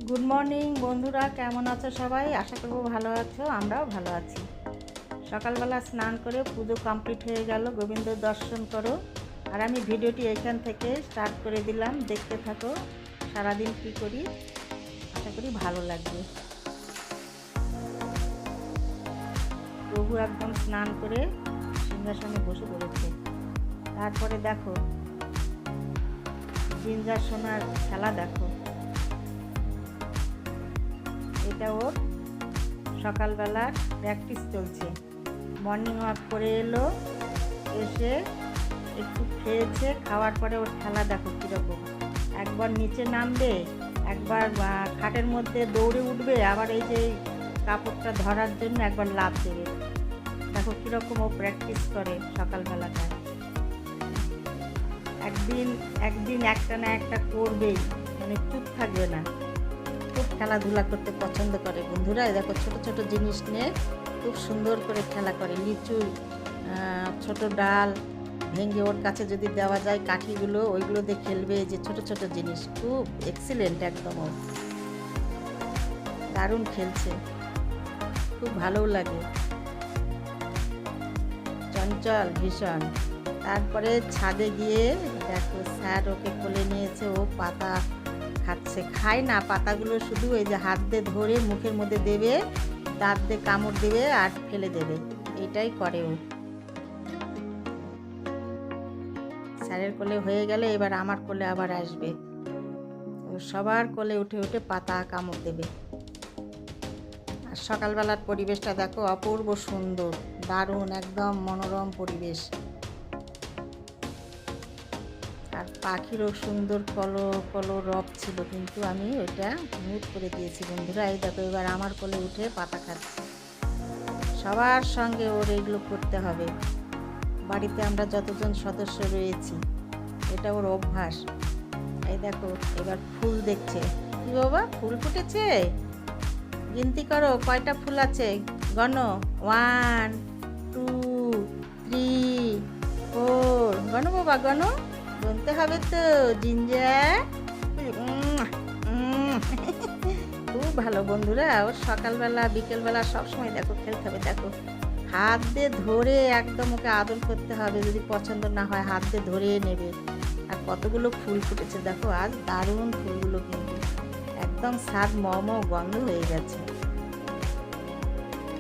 Good morning বন্ধুরা, কেমন আছো সবাই? আশা করবো ভালো আছো, আমরাও ভালো আছি। সকালবেলা স্নান করে পুজো কমপ্লিট হয়ে গেল, গোবিন্দ দর্শন করো। আর আমি ভিডিওটি এখান থেকে স্টার্ট করে দিলাম, দেখতে থাকো সারাদিন কি করি, আশা করি ভালো লাগবে। প্রভু একদম স্নান করে সিংহাসনে বসে পড়েছে। তারপরে দেখো জিঞ্জার সোনার খেলা, দেখো এটা ওর সকালবেলার প্র্যাকটিস চলছে। মর্নিং ওয়াক করে এলো, এসে একটু খেয়েছে, খাওয়ার পরে ওর খেলা দেখো কীরকম। একবার নিচে নামবে, একবার খাটের মধ্যে দৌড়ে উঠবে, আবার এই যে কাপড়টা ধরার জন্য একবার লাফ দেবে। দেখো কীরকম ও প্র্যাকটিস করে সকালবেলাটায়। একদিন একটা না একটা করবেই, মানে চুপ থাকবে না। খুব খেলাধুলা করতে পছন্দ করে বন্ধুরা। দেখো ছোট ছোট জিনিস নিয়ে খুব সুন্দর করে খেলা করে। লিচু ছোট ডাল ভেঙে ওর কাছে যদি দেওয়া যায় কাঠিগুলো, ওইগুলো দিয়ে খেলবে। যে ছোট ছোট জিনিস খুব এক্সিলেন্ট, একদম ও দারুণ খেলছে, খুব ভালোও লাগে, চঞ্চল ভীষণ। তারপরে ছাদে গিয়ে দেখো স্যার ওকে কোলে নিয়েছে, ও পাতা খাচ্ছে। খায় না পাতাগুলো, শুধু এই যে হাত দিয়ে ধরে মুখের মধ্যে দেবে, দাঁত দিয়ে কামড় দেবে আর ফেলে দেবে, এইটাই করে ও। স্যারের কোলে হয়ে গেলে এবার আমার কোলে আবার আসবে, ও সবার কোলে উঠে উঠে পাতা কামড় দেবে। আর সকালবেলার পরিবেশটা দেখো অপূর্ব সুন্দর, দারুণ, একদম মনোরম পরিবেশ। আর পাখিরও সুন্দর কলো কলো রব ছিল, কিন্তু আমি ওইটা মিউট করে দিয়েছি বন্ধুরা। এই দেখো এবার আমার কোলে উঠে পাতা খাচ্ছে। সবার সঙ্গে ওর এগুলো করতে হবে। বাড়িতে আমরা যতজন সদস্য রয়েছি, এটা ওর অভ্যাস। এই দেখো এবার ফুল দেখছে। কি বাবা, ফুল ফুটেছে? গিনতি করো কয়টা ফুল আছে, গণো। 1 2 3 4, গণো বাবা গণো, গুনতে হবে তো জিঞ্জা। খুব ভালো বন্ধুরা। ওর সকালবেলা বিকেলবেলা সবসময় দেখো খেলতে হবে। দেখো হাত দিয়ে ধরে একদম ওকে আদর করতে হবে, যদি পছন্দ না হয় হাত দিয়ে ধরে নেবে। আর কতগুলো ফুল ফুটেছে দেখো আজ, দারুণ ফুলগুলো, কিন্তু একদম স্বাদ মম গন্ধ হয়ে গেছে।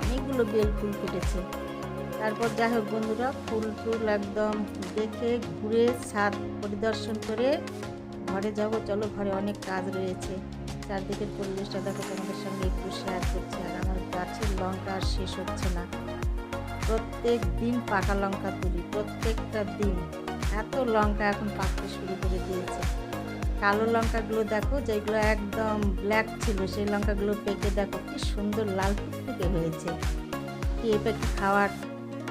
অনেকগুলো বেল ফুল ফুটেছে। তারপর যাই হোক বন্ধুরা, ফুল টুল একদম দেখে ঘুরে ছাদ পরিদর্শন করে ঘরে যাব। চলো, ঘরে অনেক কাজ রয়েছে। চারদিকের পরিবেশটা দেখো, তোমাদের সঙ্গে একটু শেয়ার করছি। আর আমার গাছের লঙ্কা আর শেষ হচ্ছে না। প্রত্যেক দিন পাকা লঙ্কা তুলি, প্রত্যেকটা দিন। এত লঙ্কা এখন পাকতে শুরু করে দিয়েছে। কালো লঙ্কাগুলো দেখো, যেগুলো একদম ব্ল্যাক ছিল, সেই লঙ্কাগুলো পেকে দেখো কি সুন্দর লাল টুকটুকে হয়েছে। কি পেকে খাওয়ার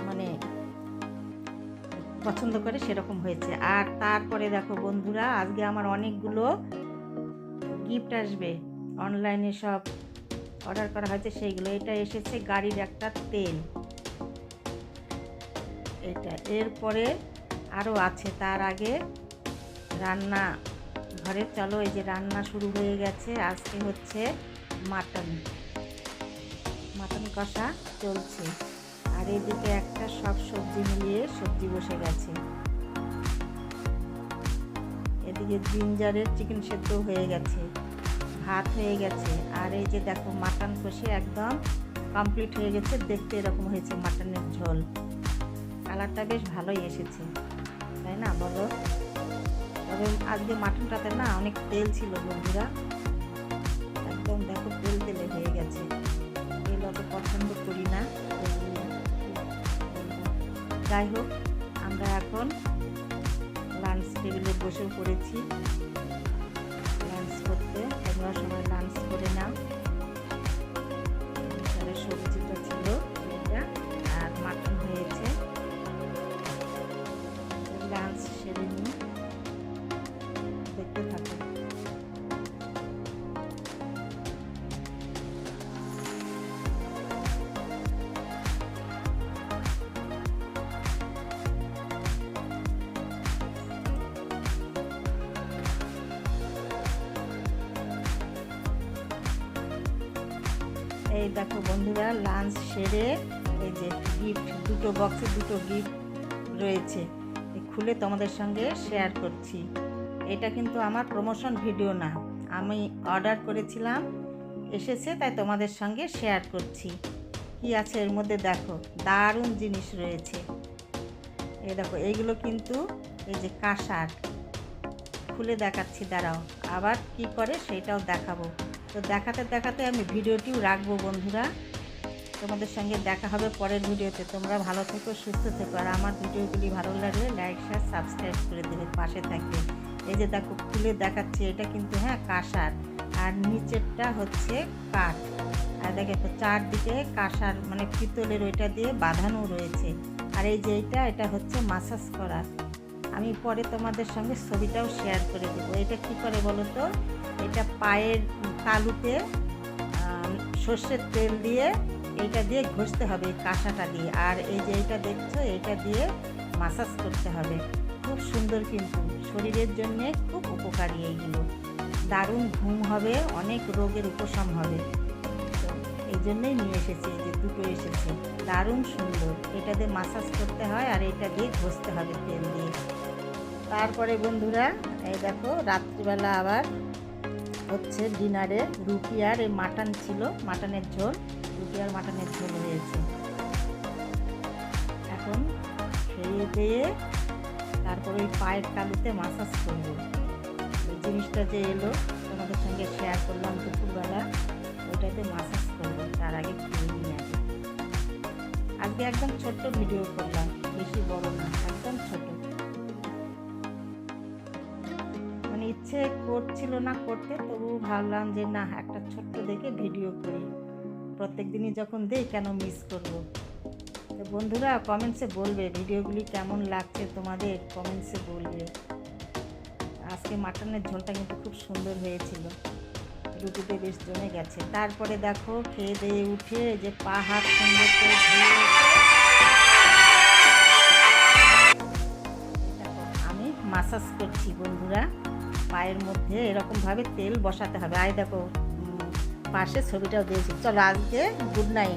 মানে পছন্দ করে সেরকম হয়েছে। আর তারপরে দেখো বন্ধুরা, আজকে আমার অনেকগুলো গিফট আসবে, অনলাইনে সব অর্ডার করা হয়েছে সেইগুলো। এটা এসেছে গাড়ির একটা তেল, এটা। এরপরে আরও আছে। তার আগে রান্না ঘরে চলো, এই যে রান্না শুরু হয়ে গেছে। আজকে হচ্ছে মাটন কষা চলছে। আর এদিকে একটা সব সবজি মিলিয়ে সবজি বসে গেছে। এদিকে জিঞ্জারের চিকেন সেদ্ধ হয়ে গেছে, ভাত হয়ে গেছে। আর এই যে দেখো মাটন কষে একদম কমপ্লিট হয়ে গেছে। দেখতে এরকম হয়েছে মাটনের ঝোল। কালারটা বেশ ভালোই এসেছে, তাই না বলো? তবে আজকে মাটনটাতে না অনেক তেল ছিল বন্ধুরা, একদম দেখো তেল তেলে হয়ে গেছে। তেল অত পছন্দ করি না। যাই হোক, আমরা এখন লাঞ্চ টেবিলে বসে পড়েছি লাঞ্চ করতে। তোমরা সবাই লাঞ্চ করে নাও। সবজিটা ছিল এটা, আর মাটন হয়েছে। লাঞ্চ সেরে নিই, দেখতে থাকো। এই দেখো বন্ধুরা, লাঞ্চ সেরে এই যে গিফট, দুটো বক্সে দুটো গিফট রয়েছে, খুলে তোমাদের সঙ্গে শেয়ার করছি। এটা কিন্তু আমার প্রমোশন ভিডিও না, আমি অর্ডার করেছিলাম, এসেছে, তাই তোমাদের সঙ্গে শেয়ার করছি। কি আছে এর মধ্যে দেখো, দারুণ জিনিস রয়েছে। এই দেখো, এইগুলো কিন্তু এই যে কাঁসার, খুলে দেখাচ্ছি, দাঁড়াও, আবার কি করে সেটাও দেখাবো। তো দেখাতে দেখাতে আমি ভিডিওটিও রাখবো বন্ধুরা, তোমাদের সঙ্গে দেখা হবে পরের ভিডিওতে। তোমরা ভালো থেকো, সুস্থ থেকো, আর আমার ভিডিওগুলি ভালো লাগলে লাইক শেয়ার সাবস্ক্রাইব করে দেবে, পাশে থাকবে। এই যে দেখো, খুলে দেখাচ্ছি, এটা কিন্তু কাঁসার, আর নিচেরটা হচ্ছে কাঠ। আর দেখো চারদিকে কাঁসার মানে পিতলের ওইটা দিয়ে বাঁধানো রয়েছে। আর এই যে এটা হচ্ছে মাসাজ করার। আমি পরে তোমাদের সঙ্গে ছবিটাও শেয়ার করে দেবো। এটা কি করে বলো তো, এটা পায়ের তালুতে সর্ষের তেল দিয়ে এইটা দিয়ে ঘষতে হবে, কাঁসাটা দিয়ে। আর এই যে এইটা দেখছো, এইটা দিয়ে মাসাজ করতে হবে। খুব সুন্দর, কিন্তু শরীরের জন্য খুব উপকারী এইগুলো। দারুণ ঘুম হবে, অনেক রোগের উপশম হবে। তো এই জন্যই নিয়ে এসেছি, এই যে দুটো এসেছে, দারুণ সুন্দর। এটা দিয়ে মাসাজ করতে হয় আর এটা দিয়ে ঘষতে হবে তেল দিয়ে। তারপরে বন্ধুরা, এই দেখো, রাত্রিবেলা আবার হচ্ছে ডিনারে রুটি আর এই মাটন ছিল, মাটনের ঝোল, রুটি আর মাটনের ঝোল হয়েছে। এখন খেয়ে দিয়ে তারপরে ওই পায়ের তালুতে মাসাজ করবো। ওই জিনিসটা যে এলো তোমাদের সঙ্গে শেয়ার করলাম দুপুরবেলা, ওইটাতে মাসাজ করবো। তার আগে খেয়ে নিয়ে আগে, আজকে একদম ছোট্ট ভিডিও করলাম, বেশি বড় না, একদম ছোট। মানে ইচ্ছে করছিল না করতে, তবু ভাবলাম যে না, একটা ছোট্ট দেখে ভিডিও করি। প্রত্যেক দিনই যখন দেই, কেন মিস করব। তো বন্ধুরা কমেন্টসে বলবে ভিডিওগুলি কেমন লাগছে তোমাদের, কমেন্টসে বলবে। আজকে মাটনের ঝোলটা কিন্তু খুব সুন্দর হয়েছিল, রুটিতে বেশ জমে গেছে। তারপরে দেখো, খেয়ে দিয়ে উঠে যে পা হাত সুন্দর করে ধুয়ে আমি মাসাজ করছি বন্ধুরা। পায়ের মধ্যে এরকমভাবে তেল বসাতে হবে। আয় দেখো, পাশে ছবিটাও দিয়েছি। চলো আজকে গুড নাইট।